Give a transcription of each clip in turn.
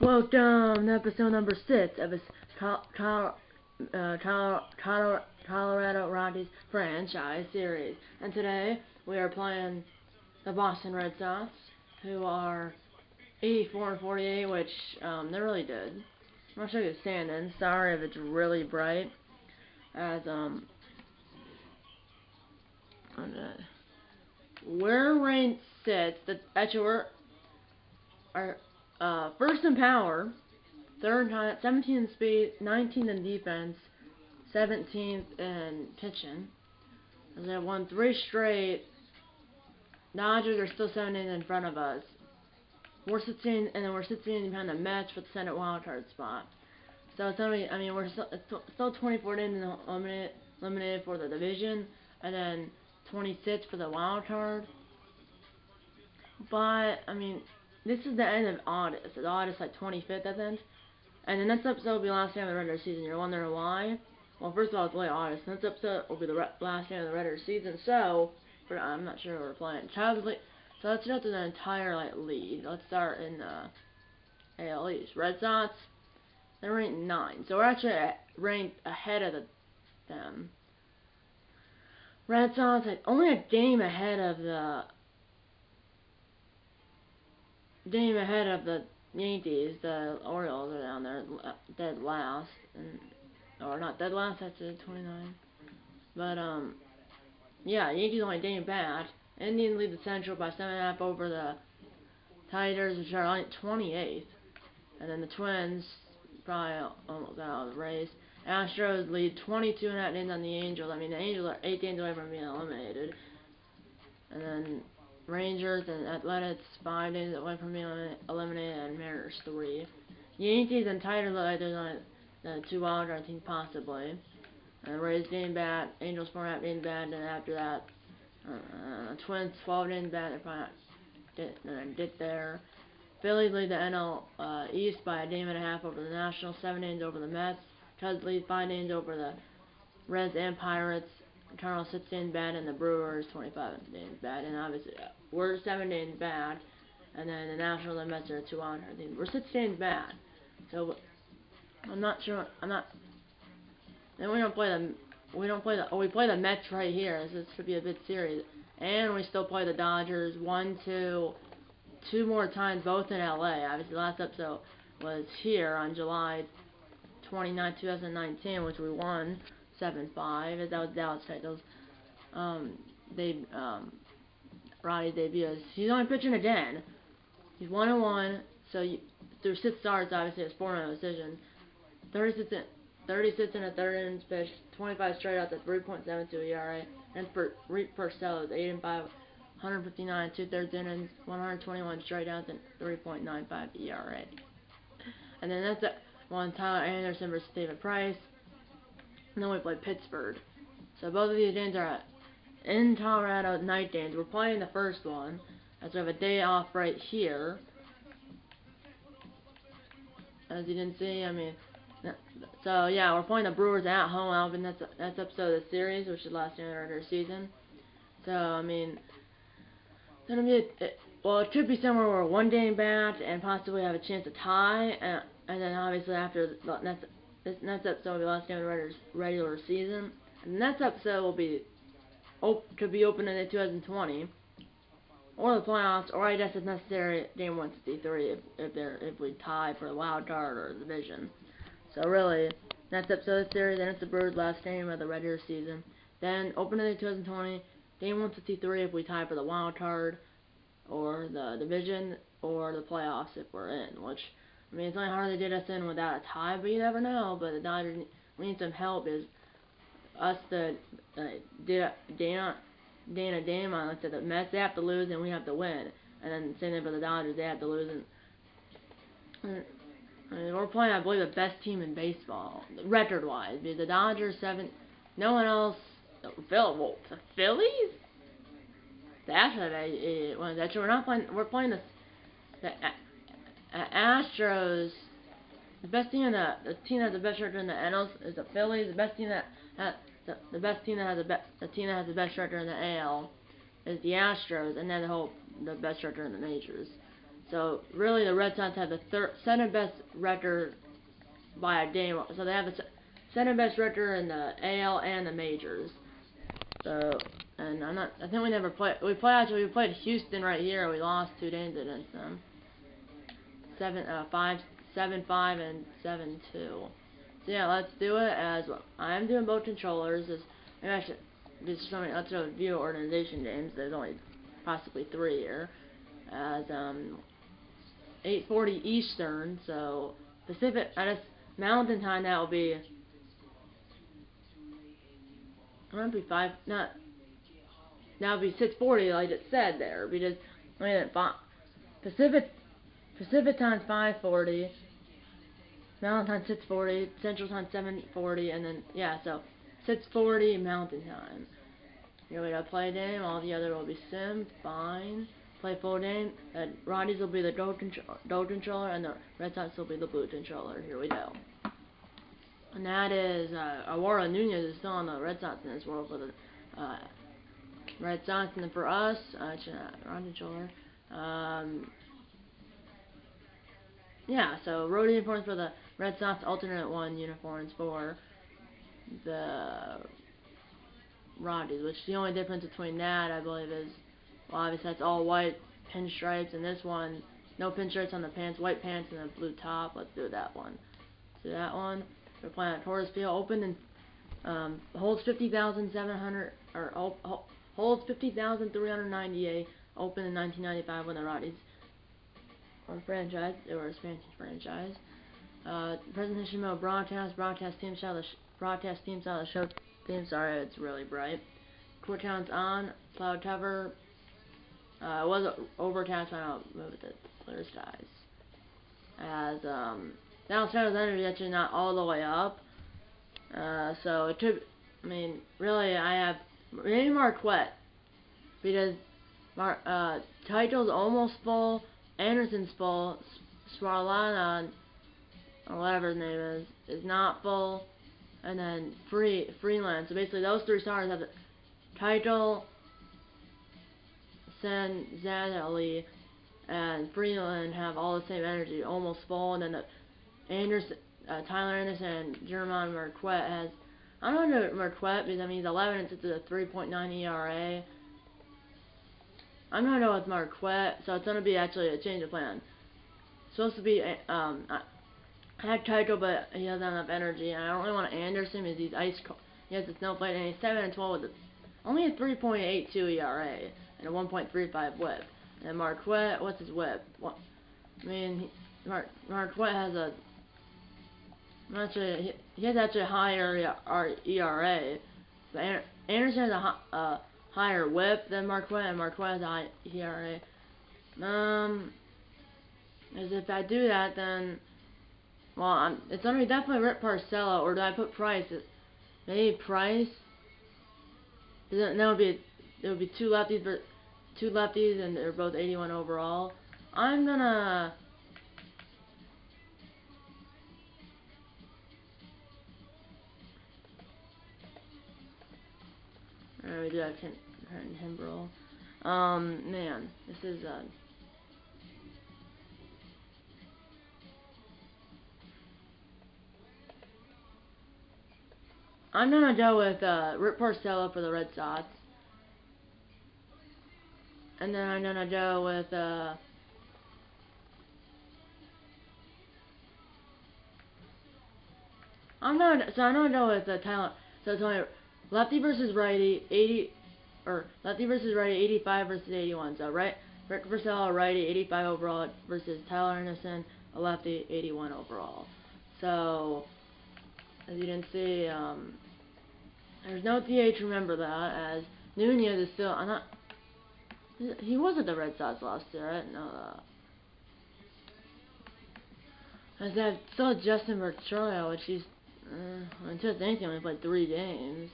Welcome to episode number 6 of this Colorado Rockies franchise series. And today we are playing the Boston Red Sox, who are 84-48, which they're really good. I'm gonna show you the standings. Sorry if it's really bright, as we're ranked 6th. Actually, we're first in power, third in 17 in speed, 19 in defense, 17th in pitching. And they won 3 straight. Dodgers are still 17 in front of us. We're 16, and then we're 16 behind the Mets for the Senate wildcard spot. So it's only, I mean, we're still 24 innings eliminated for the division, and then 26 for the wild card. But I mean, this is the end of August. August like 25th, I think. And the next episode will be the last game of the regular season. You're wondering why? Well, first of all, it's late August. The next episode will be the last game of the regular season. So, I'm not sure who we're playing. So let's go through the entire league. Let's start in AL East. Red Sox, they're ranked 9. So we're actually ranked ahead of them. Red Sox only a game ahead of the Yankees. The Orioles are down there, dead last, or not dead last. That's 29. But yeah, Yankees only a game back. Indians lead the Central by 7.5 over the Tigers, which are only 28th, and then the Twins probably almost out of the race. Astros lead 22.5 games on the Angels. I mean, the Angels are 8 games away from being eliminated, and then Rangers and Athletics 5 days away from being eliminated, and Mariners 3. Yankees and Tigers look like they're on the 2 wildcard teams possibly. And Rays game back, Angels 4.5 games back, and after that, Twins 12 games back. They're probably not get there. Phillies lead the NL East by 1.5 games over the Nationals, 7 games over the Mets. Cubs lead 5 games over the Reds and Pirates. Cardinals 6 games bad, and the Brewers 25 games bad, and obviously we're 7 games bad, and then the Nationals and Mets are 2 wildcard teams. We're 6 games bad, so I'm not sure. Then we play the Mets right here. So this should be a good series, and we still play the Dodgers 2 more times, both in LA. Obviously, the last episode was here on July 29, 2019, which we won 7-5. That was Dallas Titles. Roddy's debut. He's only pitching again. He's 1-1. So through 6 starts, obviously it's 4-0 decision. 36 in a third innings pitched, 25 strikeouts at 3.72 ERA, and Reed Purcell is 8-5, 159 2/3 innings, 121 strikeouts, and 3.95 ERA. And then that's one Tyler Anderson versus David Price. And then we play Pittsburgh. So both of these games are in Colorado, night games. We're playing the first one, as we have a day off right here. As you can see, I mean, so yeah, we're playing the Brewers at home. Alvin, that's episode of the series, which is the last game of the regular season. So I mean, it could be somewhere where we're 1 game back and possibly have a chance to tie, and then obviously after this next episode will be the last game of the regular season. And the next episode will be could be open in 2020, or the playoffs, or I guess if necessary, game 163 if we tie for the wild card or the division. So really, next episode of the series, then it's the Brewers' last game of the regular season. Then open in 2020, game 163 if we tie for the wild card, or the division, or the playoffs if we're in. Which, I mean, it's only hard to get us in without a tie, but you never know. But the Dodgers, we need some help. Is us the Dana Damon said the Mets, they have to lose and we have to win, and then same thing for the Dodgers, they have to lose and I mean, we're playing, I believe, the best team in baseball, record-wise, because the Dodgers 7, no one else. The Phillies? That's we're not playing. We're playing the Astros. The best team the team that has the best record in the NL is the Phillies. The best team that has the team that has the best record in the AL is the Astros, and then the best record in the majors. So really, the Red Sox have the second best record by a game. So they have the second best record in the AL and the majors. So, and I think we never played. We played Houston right here. We lost 2 games against them. 7-5 and 7-2. So yeah, let's do it. As well. I am doing both controllers. Actually, just showing let's review organization games. There's only possibly 3 here. As 8:40 Eastern. So Pacific. Mountain time. That will be. That would be 5. Not. That would be 6:40, like it said there, because Pacific time's 5:40, Mountain time 6:40, Central time 7:40, and then yeah, so 6:40 Mountain time. Here we go. Play game. All the other will be simmed. Fine. Play full game. Rockies will be the gold controller, and the Red Sox will be the blue controller. Here we go. And that is Aurora Nunez is still on the Red Sox in this world for the Red Sox, and then for us, wrong controller. Yeah, so road uniforms for the Red Sox, alternate 1 uniforms for the Rockies, which the only difference between that, I believe, is, well, obviously that's all white pinstripes, and this one, no pinstripes on the pants, white pants and a blue top. Let's do that one. Let's do that one. We're playing at Torres Field, open and holds 50,700, or holds 50,398, open in 1995 when the Rockies were franchise. They were a Spanish franchise. Presentation mode, broadcast team style, the show theme. Sorry, it's really bright. Quick counts on, cloud cover. It was overcast, but I'll move it to clear skies. As Dallas Shadows energy actually not all the way up. So it could. I mean, really, I have maybe Marquette because Title's almost full, Anderson's full, Swarlana, or whatever his name is not full, and then Freeland. So basically, those 3 stars have the Title, Zanelli, and Freeland have all the same energy, almost full, and then the Tyler Anderson and German Marquette has. I don't know Marquette because I mean he's 11 and sits at a 3.9 ERA. I'm gonna go with Marquette, so it's gonna be actually a change of plan. It's supposed to be I had Tycho, but he doesn't have enough energy, and I don't really want Anderson because he's ice cold. He has the snowflake, and he's 7 and 12 with only a 3.82 ERA and a 1.35 WHIP. And Marquette, what's his WHIP? What? I mean, Marquette has a. Actually, he has actually a higher ERA. But Anderson has a higher WHIP than Marquette, and Marquette has a high ERA. As if I do that, then, well, it's gonna be definitely Rick Parcello, or do I put Price? Maybe Price. That would be 2 lefties, and they're both 81 overall. I'm gonna. We do have Timbrel. Man, this is I'm gonna go with Rick Porcello for the Red Sox, and then I'm gonna go with I'm gonna go with talent. So it's only lefty versus righty, 85 versus 81. So Rick Porcello, a righty, 85 overall versus Tyler Anderson, a lefty, 81 overall. So as you can see, there's no DH. Remember that, as Nunez is still. He was at the Red Sox last year. I didn't know that. As I still Justin Bertrand, which he's until anything, only played 3 games.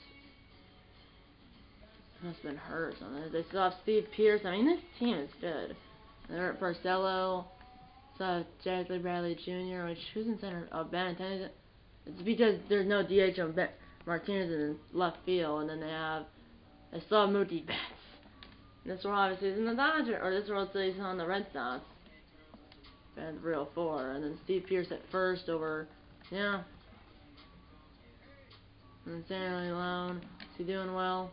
Must have been hurt or something. They still have Steve Pierce. I mean, this team is good. They're at Porcello. Still have Jackley Bradley Jr., which who's in center? Oh, Benintendi. It's because there's no DH on Martinez in left field, and then they still have Mookie Betts. And this world obviously is in the Dodgers, or this world is on the Red Sox. and 304, and then Steve Pearce at first over, yeah. And then Stanley Leone, is he doing well?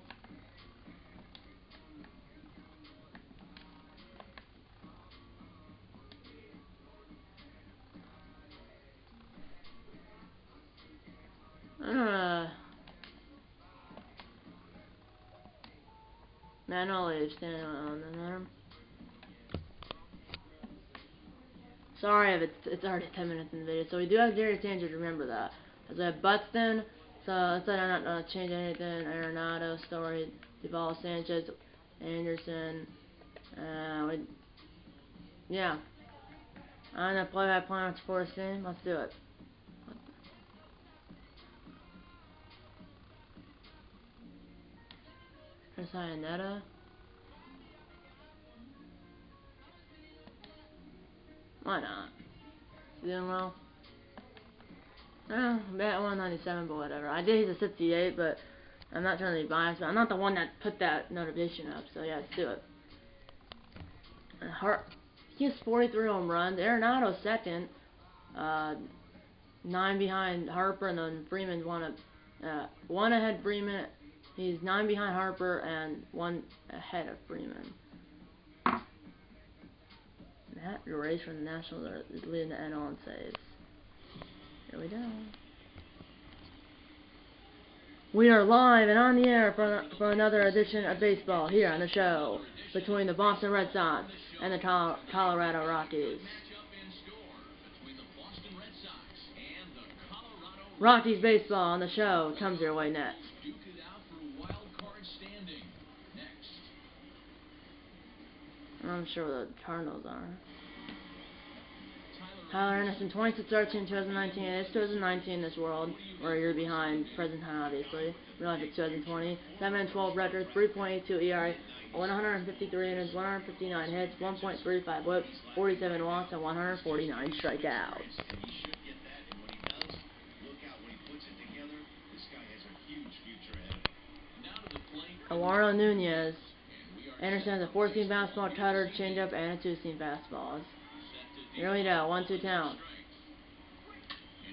Manually Stanley Leone in there. Sorry if it's already 10 minutes in the video. So we do have Jerry Sanchez, remember that. As we have Buxton, so instead I'm not going to change anything. Arenado, Story, Duvall, Sanchez, Anderson, yeah. I'm going to play by Planets Forest game. Let's do it. Chris Iannetta. Why not? Is he doing well? Bat 197, but whatever. I did he's a 68, but I'm not trying to be biased, but I'm not the one that put that notification up, so yeah, let's do it. And he has 43 home runs. Arenado's second. 9 behind Harper, and then Freeman's one ahead Freeman. He's 9 behind Harper and 1 ahead of Freeman. Matt Race from the Nationals is leading the NL in saves. Here we go. We are live and on the air for another edition of baseball here on the show between the Boston Red Sox and the Colorado Rockies. Rockies baseball on the show comes your way next. I'm sure what the Cardinals are. Tyler Anderson, 26 starts in 2019. It's 2019 in this world. We're a year behind present time, obviously. Real life it's 2020. 7-12 record, 3.82 ERA, 153 innings, 159 hits, 1.35 WHIP, 47 walks, and 149 strikeouts. Eduardo Nunez. Anderson has a 4-seam fastball, cutter, changeup, and a 2-seam fastball. Here we go, 1-2 count.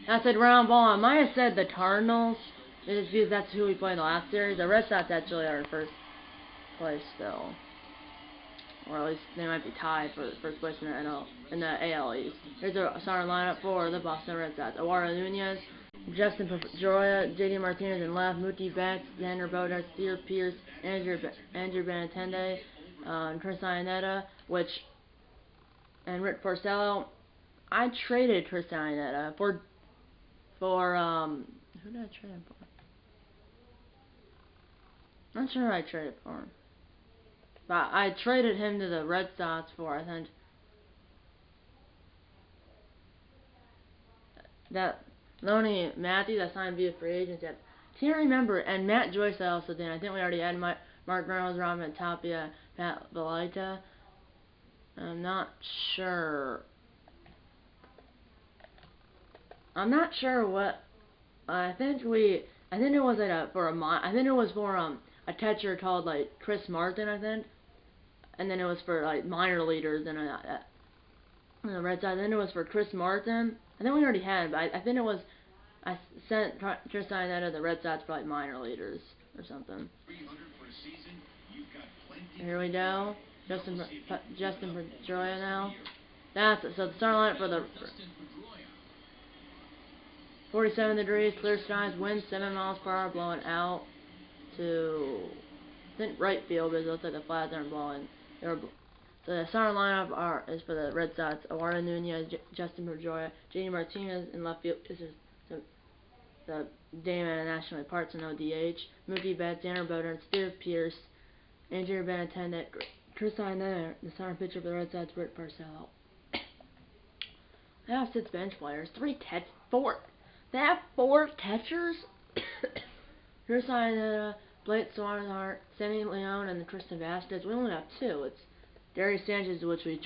I said round ball. I might have said the Cardinals, just because that's who we played in the last series. The Red Sox actually are in first place still, or at least they might be tied for first place in the AL East. Here's the starting lineup for the Boston Red Sox: Eduardo Nunez, Justin Pedroia, JD Martinez in left, Mookie Betts, Xander Bogaerts, Steve Pearce, Andrew Benintendi, Chris Iannetta, and Rick Porcello. I traded Chris Iannetta for who did I trade him for? I'm not sure who I traded for him. But I traded him to the Red Sox for, I think, that Lonnie Matthews I signed via free agency. Can't remember, and Matt Joyce I also did. I think we already had Mark Reynolds, Robin Tapia, Pat Valita. I'm not sure. I'm not sure what. I think it was for a catcher called like Chris Martin, I think, and then it was for like minor leaguers and the Red Sox. Then it was for Chris Martin. I think we already had, but I think it was. I sent Chris Iannetta to the Red Sox for like minor leaguers or something. Here we go. Justin Pedroia now. So the starting lineup for the 47 degrees, clear skies, wind 7 miles per hour, blowing out to I think right field because it looks like the flags aren't blowing. So the starting lineup is for the Red Sox: Eduardo Nunez, Justin Pedroia, JD Martinez in left field. This is the Damon and National League Parts and ODH. Mookie Betts, Xander Bogaerts, Steve Pearce, Andrew Benintendi, Chris Iannetta, the starting pitcher for the Red Sox, Rick Porcello. They have 6 bench players, 4. They have 4 catchers. Chris Iannetta, Blake Swinehart, Sammy Leone, and Tristan Vasquez. We only have 2. It's Gary Sanchez, which we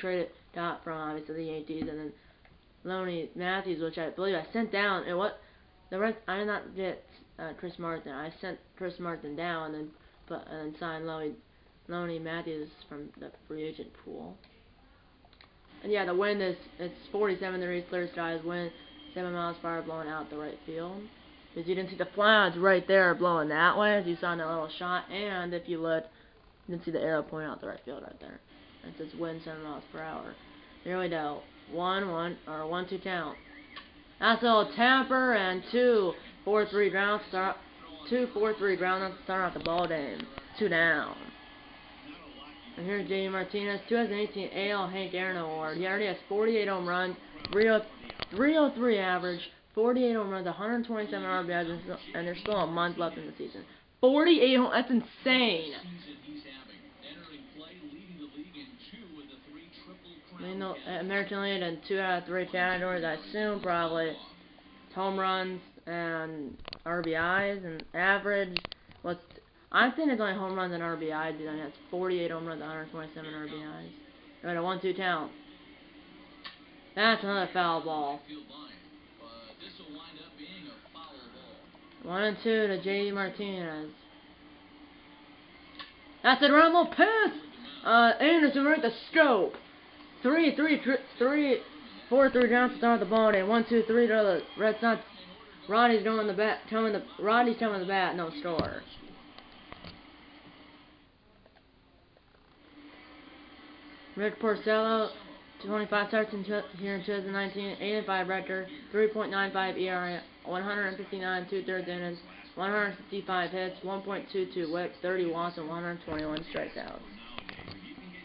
got from obviously the Yankees, and then Lonnie Matthews, which I believe I sent down. And I did not get Chris Martin. I sent Chris Martin down and signed Lonnie Matthews from the free agent pool. And yeah, the wind is, it's 47 degrees, clear skies, wind 7 miles per hour blowing out the right field. Because you didn't see the clouds right there blowing that way, as you saw in that little shot. And if you look, you can see the arrow pointing out the right field right there. It says wind 7 miles per hour. Here we go. 1-2 count. That's a little tamper and 2-4-3 ground start. 2-4-3 ground to start out the ball game. 2 down. And here's J.D. Martinez, 2018 AL Hank Aaron Award. He already has 48 home runs, 303 average, 48 home runs, 127 RBIs, and there's still a month left in the season. 48 home, that's insane. Leading the American League in 2 out of 3 categories, I assume probably home runs and RBIs and average. I think it's only home runs and RBIs. He has 48 home runs, 127 RBIs. Right, a 1-2 count. That's another foul ball. 1-2 to J.D. Martinez. That's a rumble piss. Anderson right the scope. 4-3 down to start the ball game. 1-2-3 to the Red Sox. Roddy's going the bat. Roddy's coming the bat. No score. Rick Porcello, 25 starts here in 2019, 8-5 record, 3.95 ERA, 159 2/3 innings, 155 hits, 1.22 WHIP, 30 walks, and 121 strikeouts.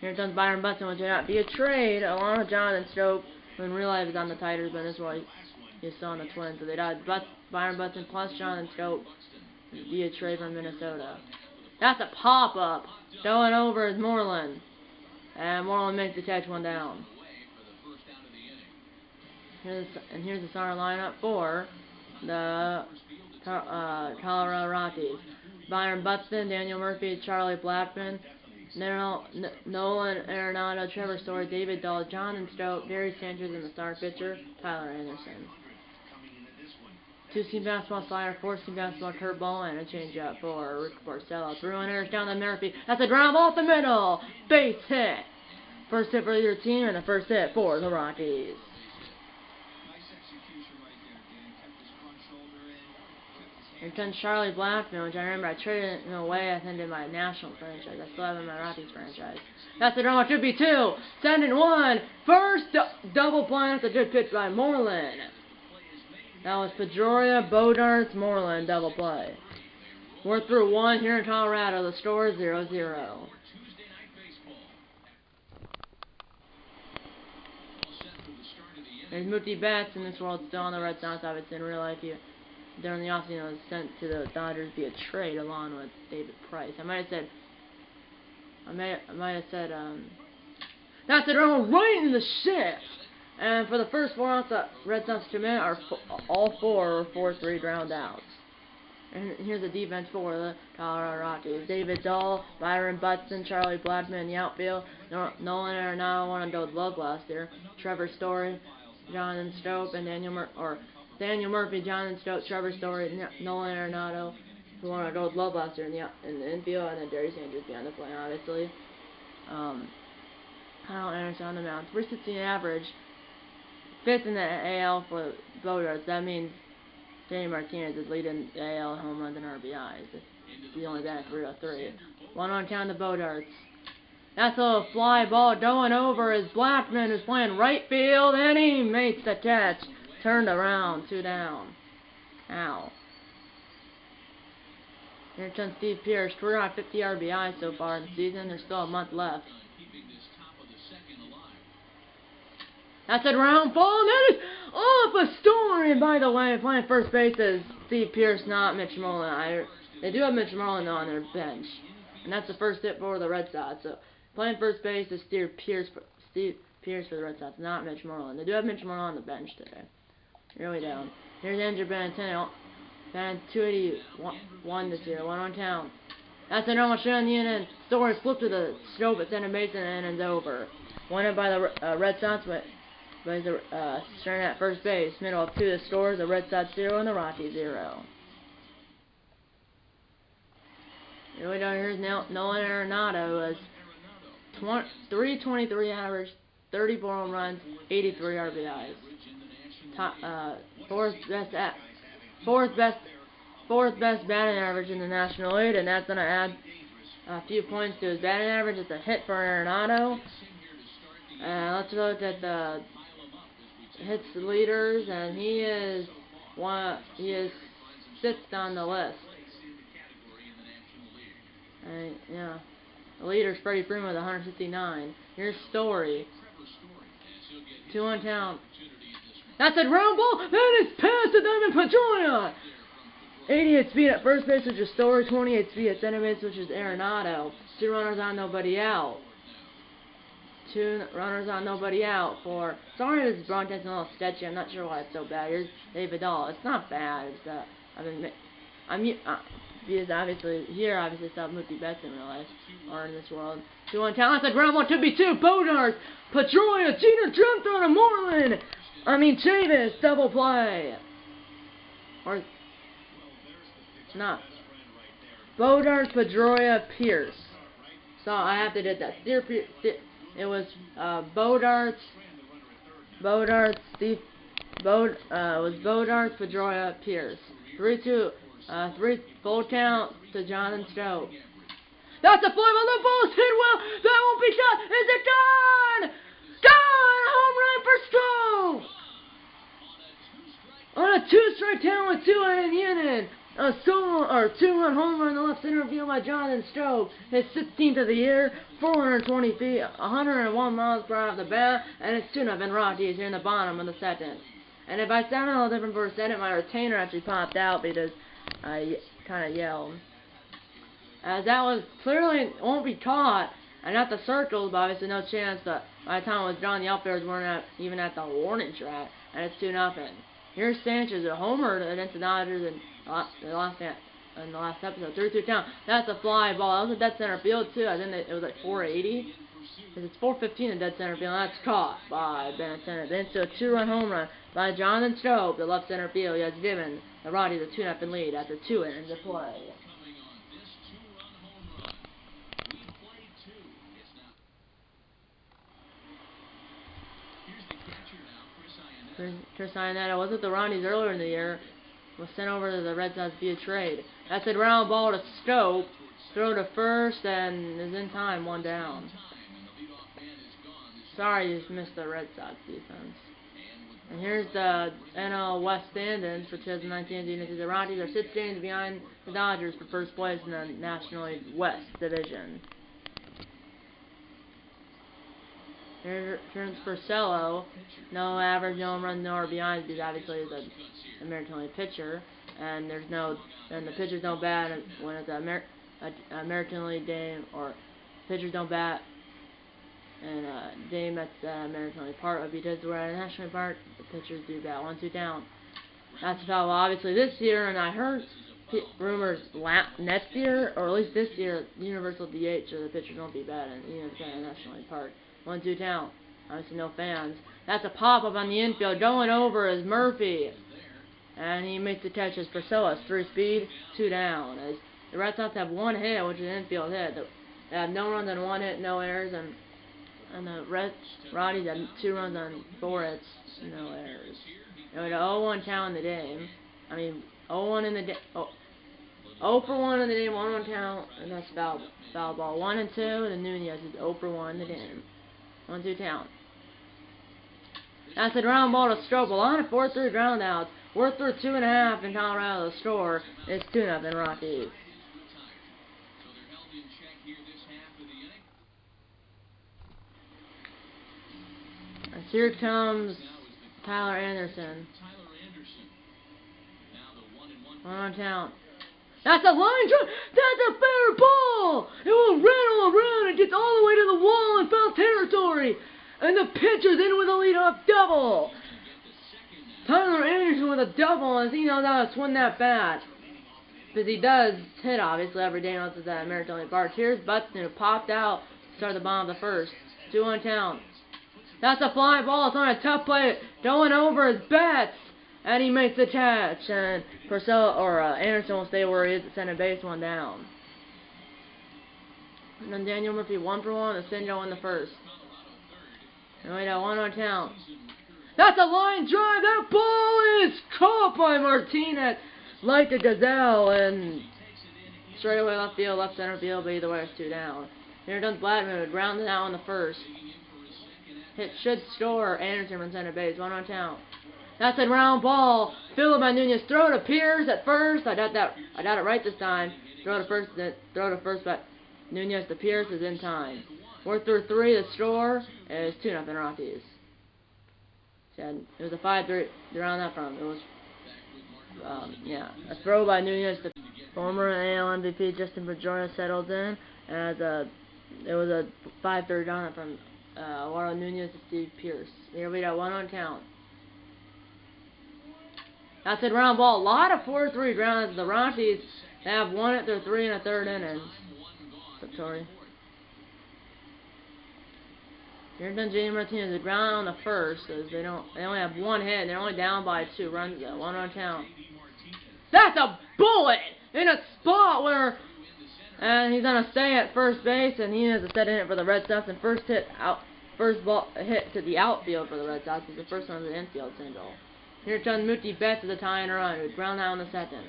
Here comes Byron Buxton, which would not be a trade, along with Jonathan Schoop, who in real life is on the Tigers, but this is why he's still on the Twins. So they died Byron Buxton plus Jonathan Schoop be a trade from Minnesota. That's a pop-up. Going over is Moreland. And Moreland makes the catch, 1 down. Here's the starting lineup for the Colorado Rockies. Byron Buxton, Daniel Murphy, Charlie Blackmon, Nolan Arenado, Trevor Story, David Dahl, Jonathan Schoop, Gary Sanchez, and the star pitcher, Tyler Anderson. 2-seam fastball slider, 4-seam fastball curveball, and a changeup for Rick Porcello. 3-1 hitters down to Murphy. That's a ground ball up the middle. Base hit. First hit for your team, and the first hit for the Rockies. Here comes Charlie Blackmon, which I remember I traded him away, I think, in my national franchise. I still have him in my Rockies franchise. That's the draw. It should be 2. Sending 1. First double play. That's a good pitch by Moreland. That was Pedroia, Bodarts, Moreland, double play. We're through 1 here in Colorado. The score is 0-0. There's Mookie Betts in this world, still on the Red Sox. Obviously, in real life, during the offseason, was sent to the Dodgers via trade along with David Price. I might have said, that's it, right in the shift. And for the first 4 outs that Red Sox commit, all 4 are 4-3 ground outs. And here's the defense for the Colorado Rockies. David Dahl, Byron Buxton, Charlie Blackmon in the outfield, Nolan Arenado, one of those love last year, Trevor Story, Jonathan Schoop, and Daniel Murphy, Jonathan Schoop, Trevor Story, Nolan Arenado, who won a gold glove last year in the infield, and then Gary Sanchez behind the plate, obviously. Kyle Anderson on the mound, 360 average, 5th in the AL for Bodarts. That means J.D. Martinez is leading the AL home runs and RBIs. He's only batting 303. 1-1 count to Bodarts. That's a little fly ball going over is Blackmon, who's playing right field, and he makes the catch. Turned around, 2 down. Ow. Here comes Steve Pearce, career on 50 RBIs so far in the season. There's still a month left. That's a ground ball. That is off a storm. By the way, playing first base is Steve Pearce, not Mitch Moreland. They do have Mitch Moreland on their bench, and that's the first hit for the Red Sox. So playing first base is Steve Pearce for the Red Sox, not Mitch Moreland. They do have Mitch Moreland on the bench today. Really down. Here's Andrew Benintendi, batting 281 this year. 1-1 count. That's a normal shot in the inning. Story flipped to the scope at center base, and the inning's over. Won it by the Red Sox, but he's starting at first base. Middle of 2 the scores, the Red Sox 0 and the Rockies 0. Here we go. Here's Nolan Arenado, who has 323 average, 34 home runs, 83 RBIs. Top, fourth best batting average in the National League, and that's gonna add a few points to his batting average. It's a hit for Arenado. Let's look at the hits leaders, and he is sixth on the list. And yeah, the leader's Freddie Freeman with 159. Here's Story. 2 on count. That's a ground ball. That is past the Diamond Pedroia. 88 speed at first base, which is Story. 28 speed at center base, which is Arenado. 2 runners on, nobody out. 2 runners on, nobody out for. Sorry, this broadcast is a little sketchy. I'm not sure why it's so bad. Here's David Dahl. It's not bad. It's because obviously stuff would be best in real life or in this world. 2 on talent. That's a ground ball. 2-2. Bodart. Pedroia. Jeter jumped on a Moreland. Chavis. Double play. Or not. Bodart, Pedroia, Pierce. So I have to do that. It was Bodart, Pedroia, Pierce. 3-2. 3 full count to Jonathan Stroke. That's a fly ball. The ball's hit well. That won't be shot. Is it gone? Gone! Home run for Stroke. On a 2-strike count with 2 in the inning. A 2-run home run in the left center field by Jonathan Stroke. His 16th of the year, 420 feet, 101 miles per hour off the bat, and it's 2-0 Rockies here in the bottom of the second. And if I sound a little different for a second, my retainer actually popped out because I kind of yelled. As that was clearly won't be caught, and not the circles, but obviously no chance. But by the time it was done, the outfielders weren't even at the warning track, and it's 2-0. Here's Sanchez, a homer against the Dodgers in the last episode. 3-2 count. That's a fly ball. That was a dead center field too. I think it was like 480. Because it's 415 in dead center field. That's caught by Benintendi. Then to a 2-run home run by Jonathan Stroke, the left center field. He has given the Rockies a 2-0 lead after 2 innings of play. Chris Iannetta was with the Rockies earlier in the year. Was sent over to the Red Sox via trade. That's a ground ball to Stroke. Throw to first and is in time, 1 down. Sorry, you just missed the Red Sox defense. And here's the NL West standings for 2019. The Rockies are 6 games behind the Dodgers for first place in the National League West division. Here's Porcello. No average, no home run, no RBIs because obviously he's an American League pitcher, and the pitchers don't bat when it's an American League game, or pitchers don't bat in a game that's American League Park, because we're at a National League Park, the pitchers do bat. 1-2 down. That's a foul. Obviously this year, and I heard rumors next year, or at least this year, universal DH, so the pitchers won't be batting, even if it's at a National League Park. 1-2 down. Obviously no fans. That's a pop-up on the infield. Going over is Murphy. And he makes the catch as Porcello. 3 speed, 2 down. As the Red Sox have 1 hit, which is an infield hit. They have no runs on 1 hit, no errors, and the Rockies have 2 runs on 4 hits, no errors. And with an 0-1 count in the game. 0-1 in the game. 0 for 1 in the game, 1-1 count, and that's foul ball. 1 and 2, and Nunez is 0 for 1 in the game. 1-2 count. That's a ground ball to Strope. A lot of 4-3 ground outs. We're through 2.5 in Colorado. The score is 2-0 Rockies. And here comes Tyler Anderson. 1 count. That's a line drive. That's a fair ball. It will rattle around and gets all the way to the wall in foul territory. And the pitcher's in with a leadoff double. Tyler Anderson with a double, as he knows how to swing that bat. Because he does hit, obviously, every day once it's at American League Park. Here's Buxton, who popped out to start the bottom of the first. 2-1 count. That's a fly ball. It's on a tough play. Going over his Betts. And he makes the catch. And Anderson will stay where he is at center base, 1 down. And then Daniel Murphy 1 for 1. The Sinjo in the first. And we got one on count. That's a line drive. That ball is caught by Martinez like a gazelle and straight away left field, left center field, but either way it's 2 down. Here comes Blackman, grounded out in the first. Hit should score. Anderson from center base, 1 on count. That's a round ball. Fielded by Nunez. Throw to Pierce at first. I got it right this time. Throw to first, but Nunez to Pierce is in time. We're through 3. The score is 2-0 Rockies. It was a 5-3 around that from. It was a throw by Nunez to former AL MVP Justin Pedroia settled in as it was a 5-3 down from Eduardo Nunez to Steve Pierce. Here we got 1 on count. That's a round ball. A lot of 4-3 grounds. The Rockies have won it. They're 3 1/3 innings. Victory. Here comes James Martinez. The ground on the first. As they only have 1 hit. And they're only down by 2 runs. 1 on count. That's a bullet in a spot where, and he's gonna stay at first base, and he has a set in it for the Red Sox. And first ball hit to the outfield for the Red Sox is the first one of the infield single. Here comes Mookie Betts to the tying run. Who ground out in the second.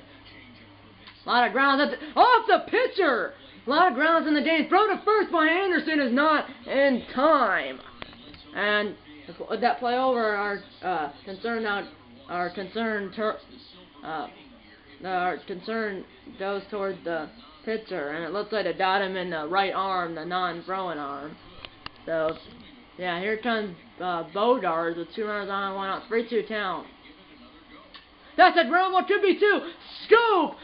A lot of grounds off the pitcher. A lot of grounds in the game. Throw to first by Anderson is not in time. And that play over, our concern goes towards the pitcher, and it looks like it got him in the right arm, the non-throwing arm. So, yeah, here comes Bodars with 2 runners on, 1 out, 3-2 count. That's a ground ball, could be 2. Scope,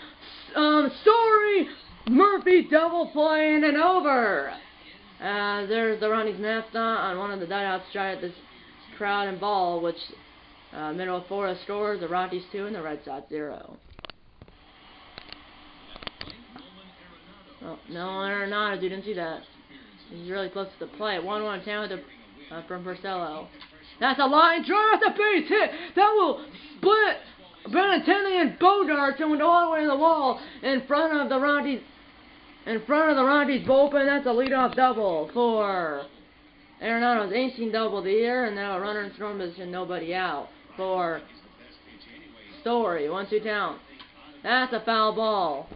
Story, Murphy double play and over. There's the Ronnie's mascot on one of the dugouts trying at this crowd and ball, which middle of 4 scores, the Rockies 2 and the Red Sox 0. Oh, no, Arenado, you didn't see that. He's really close to the plate. 1-1 count from Porcello. That's a line drive, that's a base hit. That will split Benintendi and Bodart and went all the way to the wall in front of the Rockies. In front of the Rockies bullpen. That's a leadoff double for Arenado's 18th double of the year, and now a runner in scoring position, nobody out for Story. 1-2 count. That's a foul ball.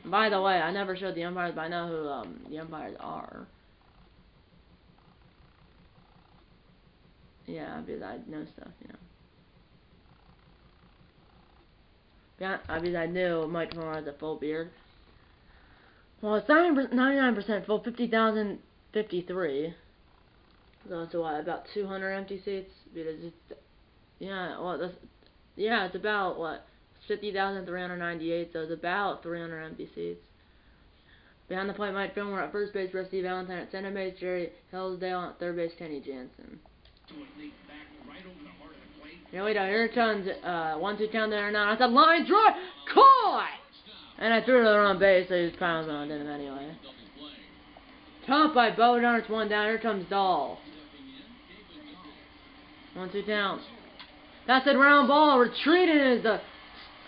By the way, I never showed the umpires, but I know who the umpires are. Yeah, because I know stuff, you know. Yeah, because I knew Mike Moore has a full beard. Well, it's 99% full, 50,053. So it's what, about 200 empty seats? Because it's, it's about what, 50,398. So it's about 300 empty seats. Behind the plate, Mike Fillmore at first base, Rusty Valentine at center base, Jerry Hillsdale at third base, Kenny Jansen. Here we go. Here comes 1-2 count there now. That's a line drive, caught, and I threw it to the wrong base, so he was probably going to hit him anyway. Topped by Bodart, it's 1 down. Here comes Dahl. 1-2 count. That's a round ball. Retreating is the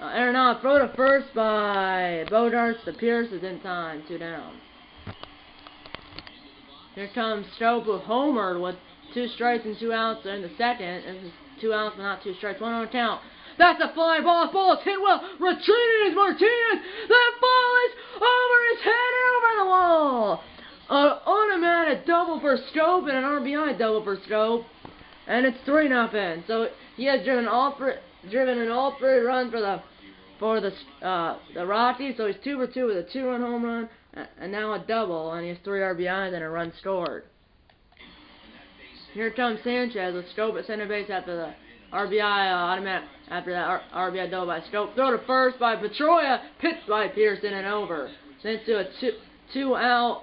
Arenado. Throw to first by Bodart. The Pierce is in time. 2 down. Here comes Strope, who homered with 2 strikes and 2 outs in the second. This is 2 outs but not 2 strikes. 1 on count. That's a fly ball. The ball is hit well. Retreating is Martinez. That ball is over his head and over the wall. An automatic double for Scope and an RBI double for Scope. And it's 3-0. So he has driven an all 3 run for the Rockies. So he's 2 for 2 with a 2-run home run and now a double, and he has 3 RBIs and a run scored. Here comes Sanchez with Scope at center base after the RBI automatic after that RBI double by Scope. Throw to first by Pedroia, pitched by Pearson and over. Then to a 2-out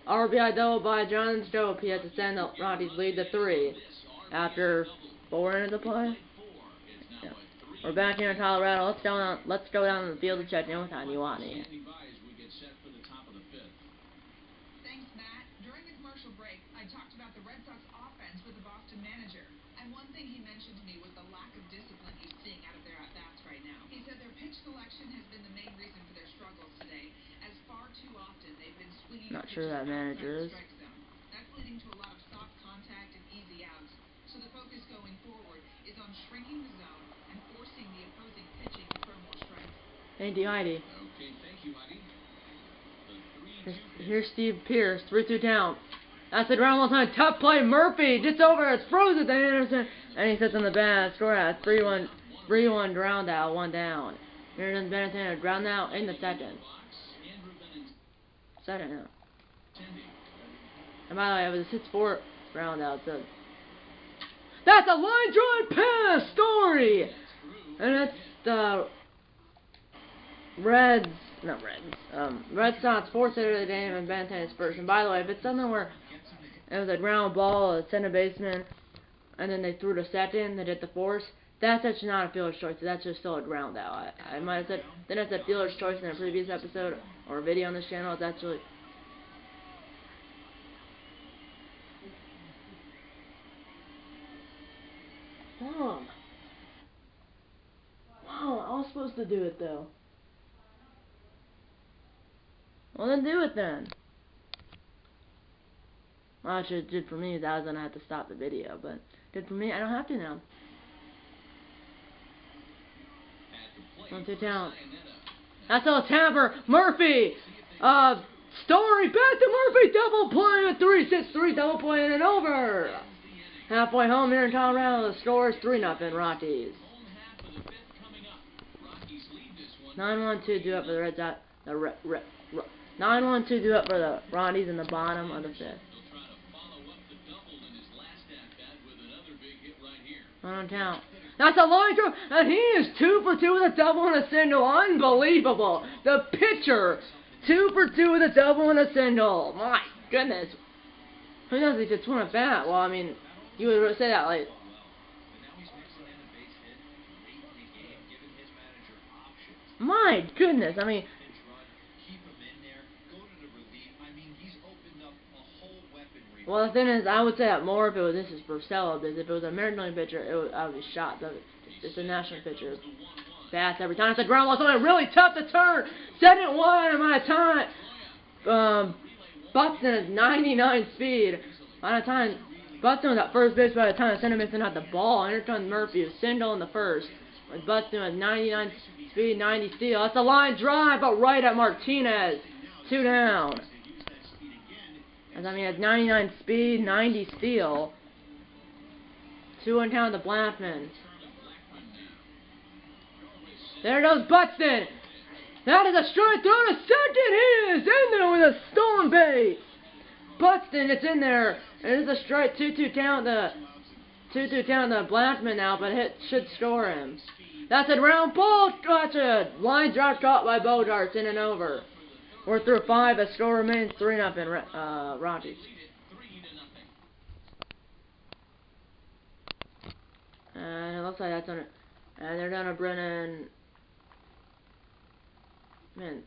RBI double by Jonathan Scope. He had to send the Rockies lead to 3 after 4 innings of play. Yeah. We're back here in Colorado. Let's go down to the field to check in with Haniwani. Thanks, Matt. During the commercial break, I talked about the Red Sox offense with the Boston manager. And one thing he mentioned to me was the lack of discipline he's seeing out of their at-bats right now. He said their pitch selection has been the main reason for their struggles today, as far too often they've been swinging. Not sure that manager is. Thank you, Heidi. Okay, thank you, Heidi. Here's Steve Pierce, 3-2 down. That's the ground ball time. Tough play, Murphy. Gets over. It's frozen to Anderson, and he sits on the bat. Score at 3-1. 3-1 ground out. 1 down. Anderson Benetton ground out in the second. Second now. And by the way, it was a 6-4 ground out. So that's a line drive pass, Story, and that's the Red Sox fourth hitter of the game, and Benetton is first. And by the way, if it's something where it was a ground ball, a center baseman, and then they threw to second, they did the force, that's actually not a fielder's choice. That's just still a ground out. I might have said, then I said fielder's choice in a previous episode or video on this channel. It's actually Mom. Wow, I was supposed to do it though. Well, then do it then. Well, actually, it did for me. That was gonna have to stop the video, but it did for me. I don't have to now. 1-2 down. That's all Tapper. Murphy. Story back to Murphy. Double play at 3-6-3. Double play and over. Halfway home here in Colorado. The score is 3-0 Rockies. 9-1-2 due up for the Red Sox. 9-1-2 due up for the Rockies in the bottom of the fifth. One on town. That's a line throw, and he is 2 for 2 with a double and a single. Unbelievable. The pitcher, 2 for 2 with a double and a single. My goodness. Who knows if it's one at bat? Well, I mean, you would say that like. My goodness. I mean. Well, the thing is, I would say that more if it was this is Porcello, because if it was a American League pitcher, I would be shocked. It's a national pitcher. Bats every time. It's a ground ball. Something really tough to turn. 7-1 amount of time. Buxton has 99 speed. By the time Buxton was at first base, by the time the center missing out the ball, and here comes Murphy, who's single in the first. With Buxton has 99 speed, 90 steal. That's a line drive, but right at Martinez. 2 down. As I mean, has 99 speed, 90 steal. 2-1 count to Blackman. There goes Buxton. That is a strike throw to second. He is in there with a stolen base. Buxton, it's in there. It is a strike. 2-2 count to Blackman now, but it should score him. That's a ground ball. That's a line drive caught by Bogarts in and over. We're through 5. The score remains 3-0 Rockies. And it looks like that's on it. And they're down to Brennan. Man.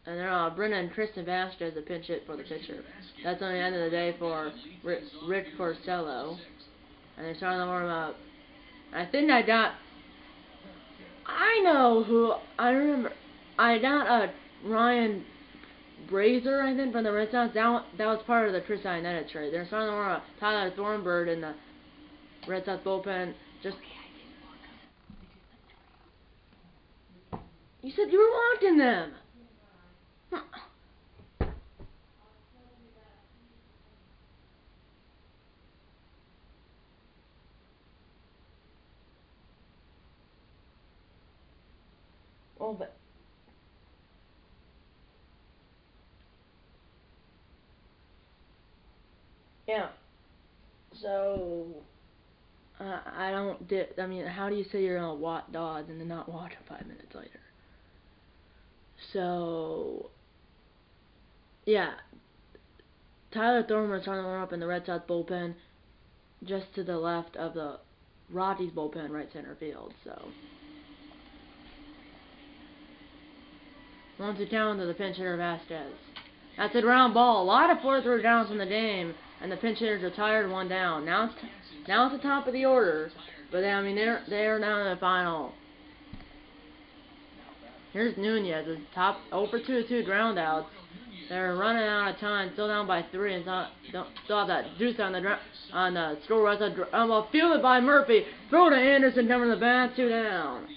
And they're on Brennan and Tristan Vasquez, a pinch hit for the pitcher. That's on the end of the day for Rick Porcello. And they're starting to warm up. I think I know who. I remember. I got a Ryan Brazier, I think, from the Red Sox. That was part of the Chris Iannetta trade. They're starting to warm up. Tyler Thornburg in the Red Sox bullpen. Just. You said you were walking them. Huh. Well, but. Yeah. So. I mean, how do you say you're gonna walk Dodds and then not watch him 5 minutes later? So. Yeah. Tyler Thornburg's trying to warm up in the Red Sox bullpen, just to the left of the Rockies bullpen, right center field. So. 1-2 down to the pinch hitter Vasquez. That's a ground ball. A lot of 4-3 downs in the game, and the pinch hitters retired 1 down. Now it's the top of the order, but I mean they're now in the final. Here's Nunez, the top 0 for 2 ground outs. They're running out of time, still down by 3, and still have that juice on the score. Well, fielded by Murphy. Throw to Anderson, coming to the bat, 2 down.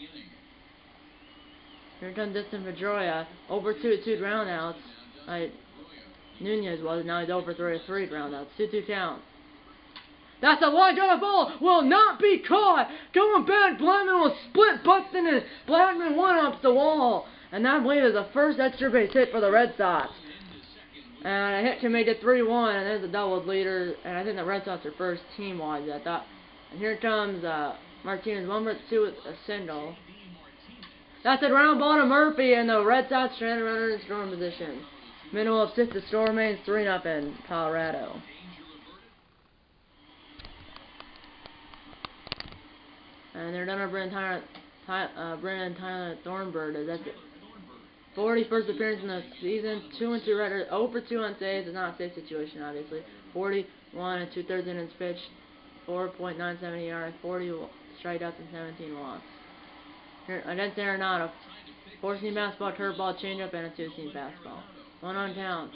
Here comes Dustin Pedroia. Over 2 ground outs. Nunez was. Now he's over 3 ground outs. 2-2 count. That's a line drive ball. Will not be caught. Going back. Blackman will split Buxton and Blackman one-ups the wall. And that, I believe, is the first extra base hit for the Red Sox. And a hit can make it 3-1. And there's the doubles leader. And I think the Red Sox are first team-wise, I thought. And here comes Martinez. 1-2 with a single. That's a ground ball to Murphy, and the Red Sox stranded runner in scoring position. Middle of 6, the score remains 3-0 Colorado. And they're done with Brendan Tyler Thornburg. That's it. 41st appearance in the season. 2-2 record. 0-2 on saves. It's not a safe situation, obviously. 41 2/3 innings pitched. 4.97 yards. 40 strikeouts and 17 walks. Against Arenado, 4-seam fastball, curveball, changeup, and a 2-seam fastball. 1 on count.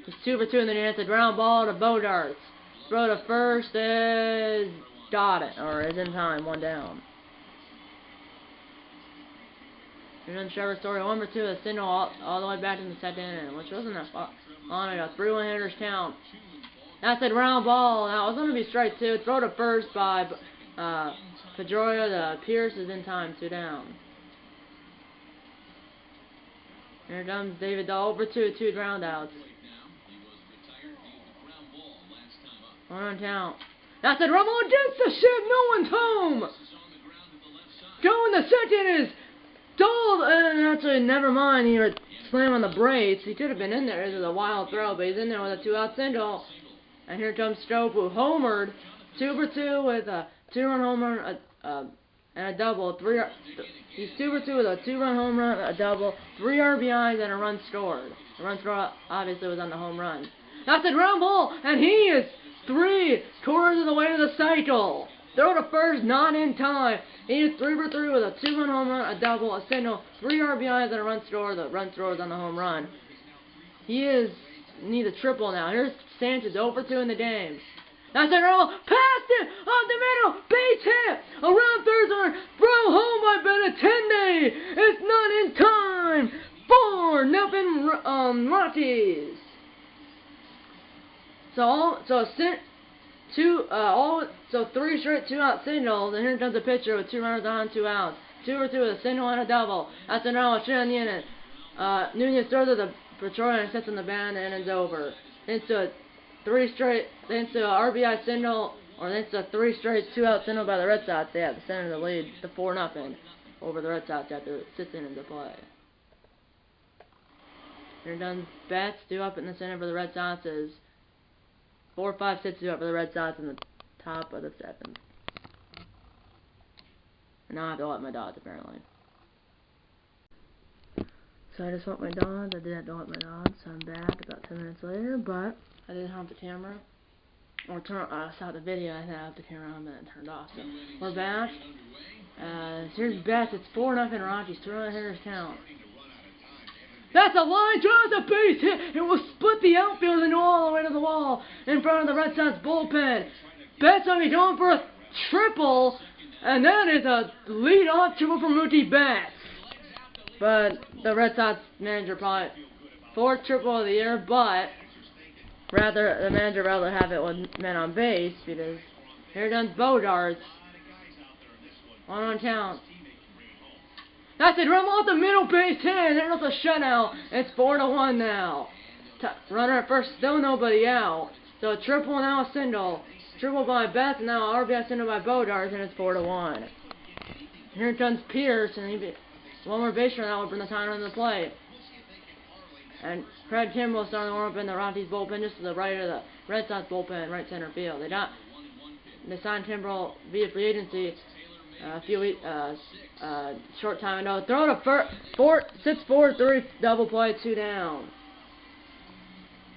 It's 2-2 in the dance. A ground ball to Bodarts. Throw to first is got it, or is in time. 1 down. Here's on Trevor Story. 1-2, a single all the way back in the second inning, which wasn't that far on it. A 3-1 hitters count. That's a ground ball. Now it's going to be strike 2. Throw to first by Pedroia. The Pierce is in time. 2 down. Here comes David Dahl. Over 2 ground outs. 1 on count. That's a rumble against the ship. No one's home. Going the second is Dahl. And actually, never mind. He would slam on the brakes. He could have been in there. This is a wild throw, but he's in there with a 2-out single. And here comes Stope, who homered. 2-2 with a 2-run home run and a double. He's 2-2 with a 2-run home run, a double, 3 RBIs, and a run scored. The run scored obviously was on the home run. That's a ground ball, and he is 3/4 of the way to the cycle. Throw to first, not in time. He is 3-3 with a 2-run home run, a double, a single, 3 RBIs, and a run score. The run score is on the home run. He needs a triple now. Here's Sanchez, 0-2 in the game. That's a roll, past it, up the middle, base hit, around third zone, throw home by Benintendi. It's not in time. 4-0 Rockies. So 3 straight 2-out singles, and here comes the pitcher with 2 runners on, 2 outs. 2-2 with a single and a double. That's a roll, shit on the inning. Nunez throws to the Pedroia and sits on the band, and it's over. Into a 3 straight, then to a RBI single, or then to a 3 straight 2-out single by the Red Sox. They have the center of the lead, the 4-0 over the Red Sox after 6 innings of play. Here done bats, 2 up in the center for the Red Sox is 4, 5, 6, 2 up for the Red Sox in the top of the 7th. And now I have to let my dogs apparently. So I just walked my dogs. I did have to walk my dogs, so I'm back about 10 minutes later, but I didn't have the camera. Or saw the video, I had the camera on, but it turned off. So we're back. Here's bats. It's 4-0 Rockies. 3 hitters count. That's a line drive, a base hit. It will split the outfield and go all the way to the wall in front of the Red Sox bullpen. Betts going to be going for a triple, and that is a lead-off triple from Mookie Betts. But the Red Sox manager probably 4th triple of the year, but the manager rather have it with men on base, because here comes Bodarts. 1 on count. That's it, run off the middle base hit, and there's a shutout. It's 4-1 now. Runner at first, still nobody out. So a triple, now a single. Triple by Betts, and now a RBI single by Bodarts, and it's 4-1. Here comes Pierce, and one more base run that will bring the time on the plate. And Craig Kimbrell starting to warm up in the Rockies bullpen, just to the right of the Red Sox bullpen, right center field. They signed Kimbrell via free agency a few weeks, short time ago. Throw to 6-4-3 double play, 2 down.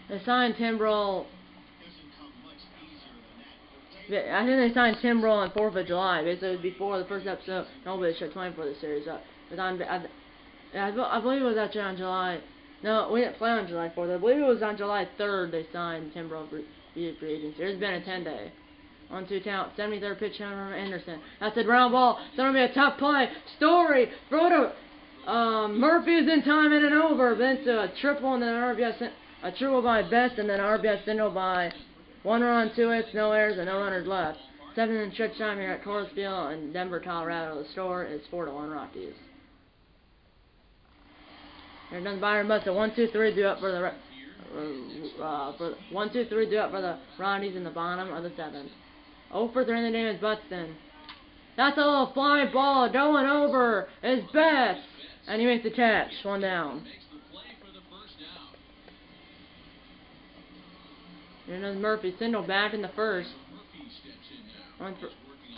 They signed Kimbrell. I think they signed Kimbrell on 4th of July. Basically, it was before the first episode. Nobody should play for the series. I believe it was actually on July. No, we didn't play on July 4th. I believe it was on July 3rd they signed Kimbrell via free agency. There's been a 10-day. 1-2 count. 73rd pitch from Anderson. That's a ground ball. It's going to be a tough play. Story. Throw to Murphy is in time and over. Then it's a triple and then an RBI, a triple by Best and then an RBI single by 1 run, 2 hits, no errors, and no runners left. 7th stretch time here at Torres Field in Denver, Colorado. The score is 4-1 Rockies. Here comes Byron Buster. 1-2-3 due up for the 1-2-3 due up for the Rockies in the bottom of the 7th. 0 for 3 in the game is Buxton. That's a little fly ball going over is Best, and he makes the catch. 1 down. Here comes Murphy. Single back in the first.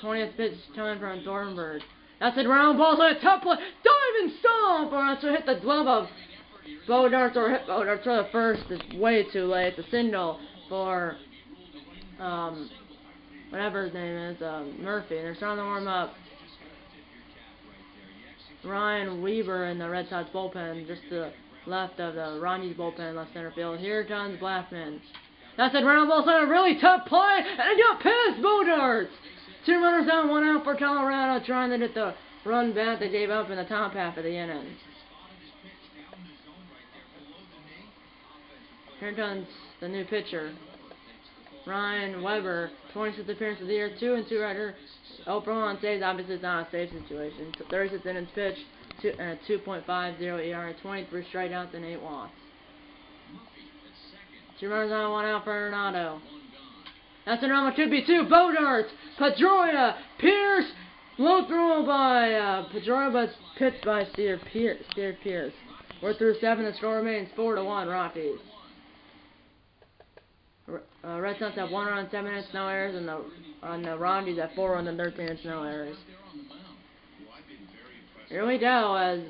20th pitch coming from Thornburg. That's a ground ball to a tough play. Diving stomp! Or that's to hit the glove of Bodarts or hit Bodarts for the first. It's way too late. It's a single for whatever his name is, Murphy. And they're starting to warm up. Ryan Weaver in the Red Sox bullpen, just to the left of the Rockies bullpen, left center field. Here comes Blackman. That's a ground ball, so a really tough play, and it got past Bodarts. 2 runners down, 1 out for Colorado, trying to get the run back they gave up in the top half of the inning. Here comes the new pitcher, Ryan Weber, 26th appearance of the year, 2-2 record. 0 for 1 saves, obviously it's not a safe situation. 36 innings pitched, and a 2.50 ERA, 23 strikeouts and 8 walks. 2 runners on, 1 out for Arenado. That's a number 2-2. Bodarts, Pedroia, Pierce, low throw by Pedroia, but pitched by Steer Pierce. We're through 7. The score remains 4-1 Rockies. Red Sox have 1 run, 7 hits, no errors, and the Rockies have 4 runs and 13 hits, no errors. Here we go. As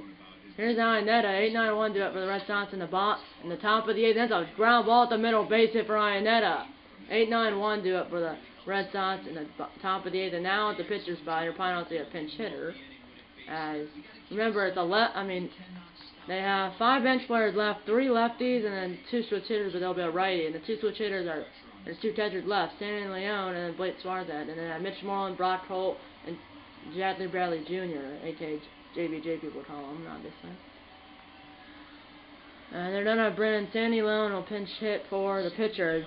here's Iannetta, 8-9-1 due up for the Red Sox in the top of the 8th. That's a ground ball at the middle, base hit for Iannetta. 8-9-1 due up for the Red Sox in the top of the 8th. And now at the pitcher's spot, you're probably not see a pinch hitter. As remember, it's they have 5 bench players left, 3 lefties, and then 2 switch hitters, but they'll be a righty. And the 2 switch hitters are there's 2 catchers left, Stanley Leone and then Blake Suarez. And then Mitch Moreland, Brock Holt, and Jackley Bradley Jr., a.k.a. JBJ people call him, obviously. And they're gonna bring Sandy Leone will pinch hit for the pitcher.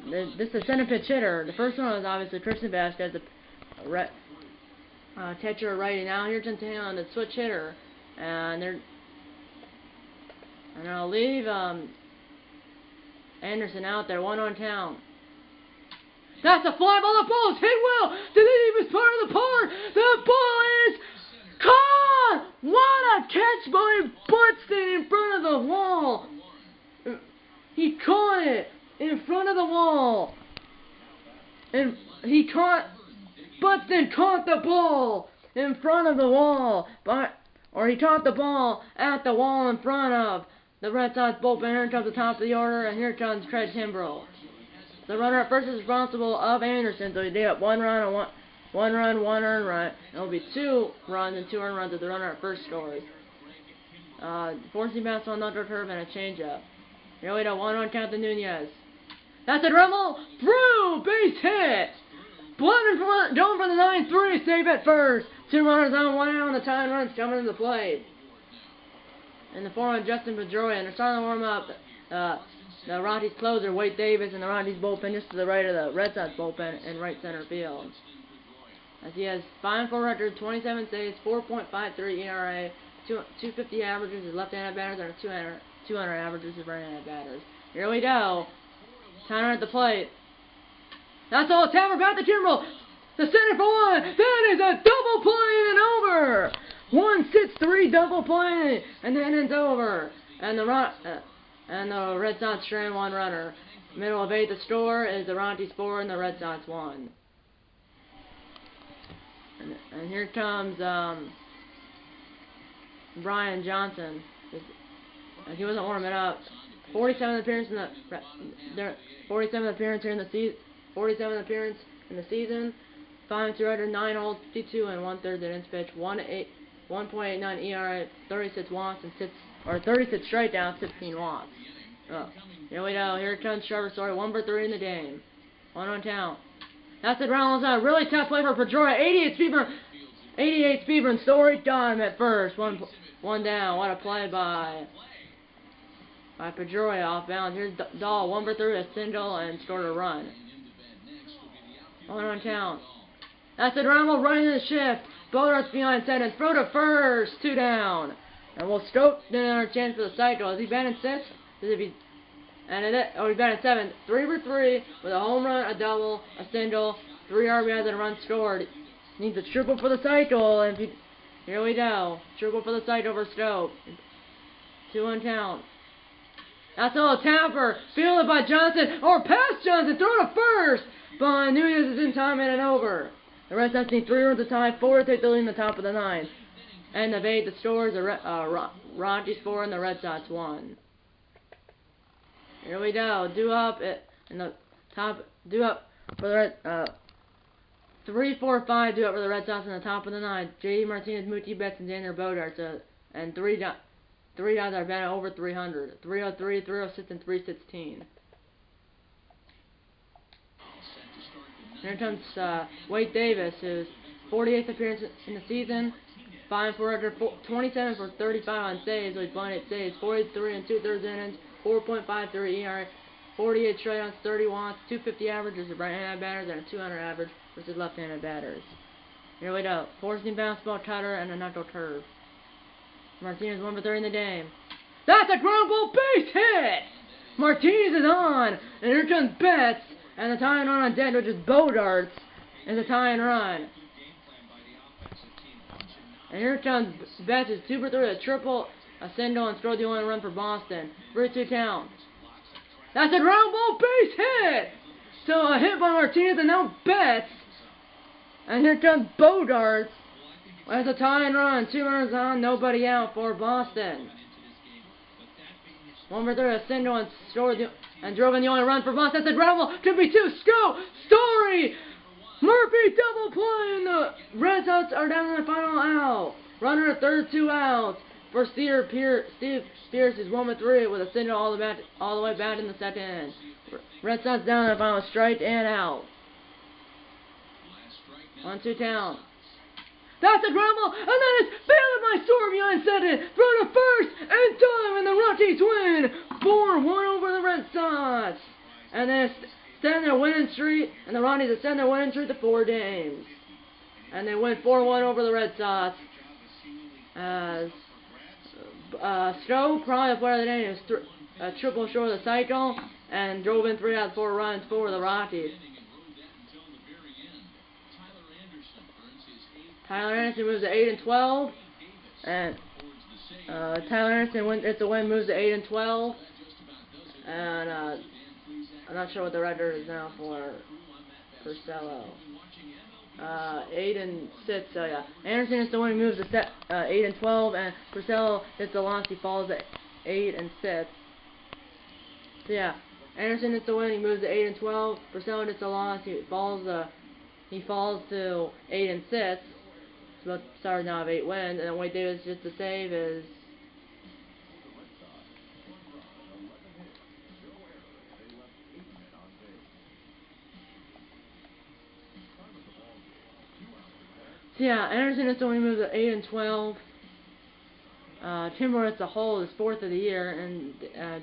This is the center pitch hitter. The first one was obviously Christian Vasquez, the catcher righty. Now here's Centeno, the switch hitter, and I'll leave Anderson out there, 1 on count. That's a fly ball. The ball is hit well. The lead was part of the park. The ball is caught. What a catch by Buxton in front of the wall. He caught it in front of the wall. And Buxton caught the ball in front of the wall. Or he caught the ball at the wall in front of the Red Sox bullpen. Here comes the top of the order, and here comes Craig Kimbrell. The runner at first is responsible of Anderson, so he did up 1 run and 1 run, 1 earned run. It'll be 2 runs and 2 earned runs if the runner at first scores. Forcing bounce on another curve and a changeup. Here we go, 1-1 count to Nunez. That's a rumble through base hit. Blood going for the 9-3, save at first. 2 runners on, 1 out, and the tying runs coming to the plate. And the 4-1 Justin Pedroia, and they're starting to warm up. The Rockies closer, Wade Davis, and the Rockies bullpen just to the right of the Red Sox bullpen in right center field. As he has 5-4 record, 27 saves, 4.53 ERA, 250 averages his left-handed batters, and 200 averages his right-handed batters. Here we go. Tyner at the plate. That's all. Tapper back to Kimbrell. The center for 1. That is a double play and over. 1-6-3 double play, and then it's over. And the Red Sox strand 1 runner. Middle of 8th, the score is the Rockies 4 and the Red Sox 1. And here comes Brian Johnson. He wasn't warming up. 47th appearance in the 47th appearance here in the season. 47th appearance in the season. 5-2 record, 9 holds, 52 and 1/3 innings pitched, 1.89 ERA, 36 walks and 36 strikeouts, 16 walks. Here we go. Here comes Trevor Story, 1 for 3 in the game. 1 on count. That's the ground line. Really tough play for Pedroia. 88 speed from Story. Got him at first. One One down. What a play by Pedroia off balance. Here's Dahl. 1 for 3 with a single and scored a run. 1 count. That's it. Rumble running the shift. Bodart's behind second. Throw to first. 2 down. And we'll stroke another chance for the cycle. Is he batting 6th? He's batting 7th. 3 for 3 with a home run, a double, a single, 3 RBIs and a run scored. Needs a triple for the cycle. And here we go. Triple for the cycle for Stoke. 2-1 count. That's all. Tapper. Fielded by Johnson. Or past Johnson. Throw to first. But Nunez is in time and over. The Red Sox need 3 runs to tie. 4 to take the lead in the top of the 9th. And of 8, the scores are Rockies 4 and the Red Sox 1. Here we go. Due up in the top. Due up for the Red. 3, 4, 5 due up for the Red Sox in the top of the 9th. J.D. Martinez, Mookie Betts, and Daniel Bodarts. And 3 guys are batting over 300. 303, 306, and 316. Here comes Wade Davis, whose 48th appearance in the season. 5 for 27 for 35 on saves, with 8 saves, 43 and 2/3 innings, 4.53 ERA, 48 strikeouts, 30 walks, 250 average versus right-handed batters, and a 200 average versus left-handed batters. Here we go. Forcing baseball cutter and a knuckle curve. Martinez 1 for 3 in the game. That's a ground ball base hit! Martinez is on, and here comes Betts, and the tying run on dead, which is Bodarts, and the tying run. And here comes Betts, is 2 for 3 with a triple, a single, and scored the only run for Boston. 3-2 count. That's a ground ball base hit! So a hit by Martinez, and now Betts. And here comes Bodarts. As a tying run, 2 runners on, nobody out for Boston. 1 for 3, a single, and scored and drove in the only run for Boston. That's a ground ball. Could be 2. Story. Murphy double play, and the Red Sox are down in the final out. Runner at third, 2 outs. For Steve Pierce is 1 for 3 with a single all the way back in the second inning. Red Sox down in the final, strike and out. 1-2 count. That's a ground ball, and that is fielded by Story behind second. Throw to first, and time, and the Rockies win 4-1 over the Red Sox. And then extend their winning streak, and the Rockies extend their winning streak to 4 games. And they win 4-1 over the Red Sox. As Stowe, probably the player of the day, is a triple short of the cycle, and drove in 3 out of 4 runs for the Rockies. Tyler Anderson moves to 8-12, and Tyler Anderson, it's a win, moves to 8-12, and I'm not sure what the record is now for Purcello. 8-6, so yeah. Anderson is the one who moves to 8-12, and Purcello gets the loss. He falls at 8-6. So yeah, Anderson is the win. He moves to 8-12. Purcello gets the loss. He falls to 8-6. So Stars now have 8 wins, and then Wade Davis just to save is. So yeah, Anderson is the one who moves to 8-12. Timber as a whole is 4th of the year, and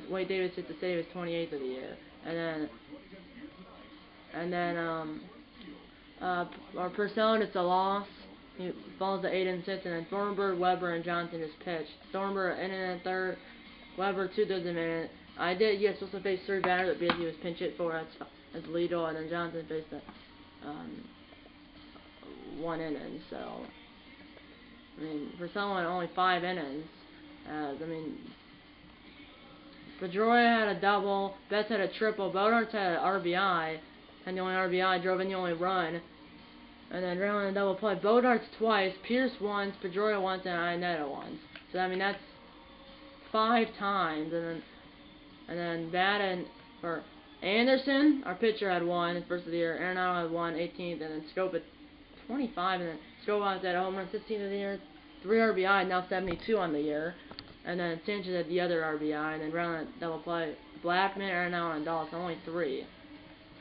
Wade Davis hit the save is 28th of the year. And then Purcell, it's a loss. He falls to 8-6, and then Thornburg, Weber, and Johnson just pitched. Thornburg inning and third, Weber 2/3 of a minute. He was supposed to face 3 batters, but because he was pinch hit for as leadoff, and then Johnson faced the 1 inning. So I mean, for someone only 5 innings, Pedroia had a double, Betts had a triple, Bodarts had an RBI, and the only RBI, drove in the only run. And then Raylan a double play. Bodarts twice, Pierce once, Pedroia once, and Iannetta once. So I mean that's 5 times. And then batting for Anderson, our pitcher, had 1 in the first of the year. Arenado had 1, 18th, and then Scope at 25, and then Scope had a home run 16th of the year, 3 RBI, now 72 on the year. And then Sanchez had the other RBI, and then Raylan double play. Blackman, Arenado, and Dawson, only 3.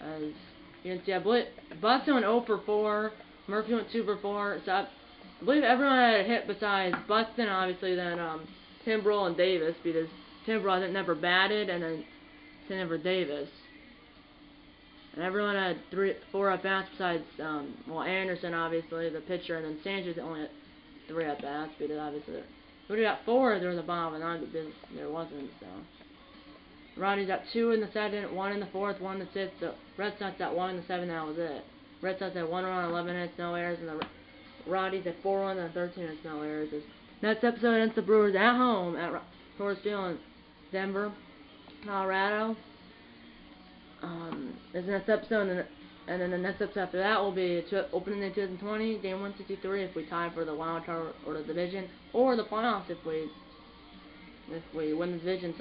As you can see, Butts went 0 for 4. Murphy went 2 for 4. So I believe everyone had a hit besides Buxton, obviously, then Timbrell and Davis, because Timbrell I think never batted, and then never Davis. And everyone had 4 at bats besides Anderson, obviously, the pitcher, and then Sanchez only had 3 at bats, because obviously we would have got 4 if there was a bottom of the 9th, but there wasn't. So Rockies got 2 in the 2nd, 1 in the 4th, 1 in the 6th. The Red Sox got 1 in the 7th. That was it. Red Sox had 1 run, 11 hits, no errors, and the Rockies had 4 runs and 13 hits, no errors. Next episode against the Brewers at home at Coors Field in Denver, Colorado. This next episode, and then the next episode after that will be opening in 2020, Game 163 if we tie for the wild card or the division, or the playoffs if we win the division,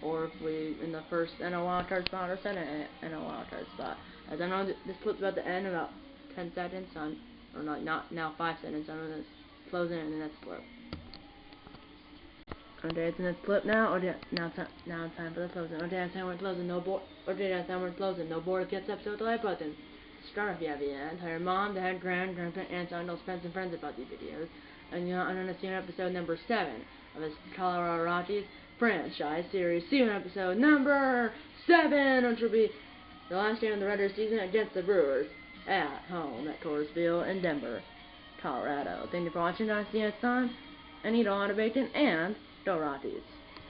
or if we in the first NL wild card spot or second NL wild card spot. As I know this clip's about to end in about 10 seconds, or not now 5 seconds. I'm gonna close in the next clip. Okay, it's in this clip now. Okay, now it's time for the closing. Okay, that's time we're closing. No board. Okay, that's time we're closing. No board gets episode with the like button. Subscribe if you have yet. Tell your mom, dad, grandpa, aunts, uncles, friends, and friends about these videos. And you're not going to see episode number 7 of this Colorado Rockies franchise series. See you in episode number 7, which will be the last game of the regular season against the Brewers at home at Coors Field in Denver, Colorado. Thank you for watching, guys. See you next time. And eat a lot of bacon and go Rockies.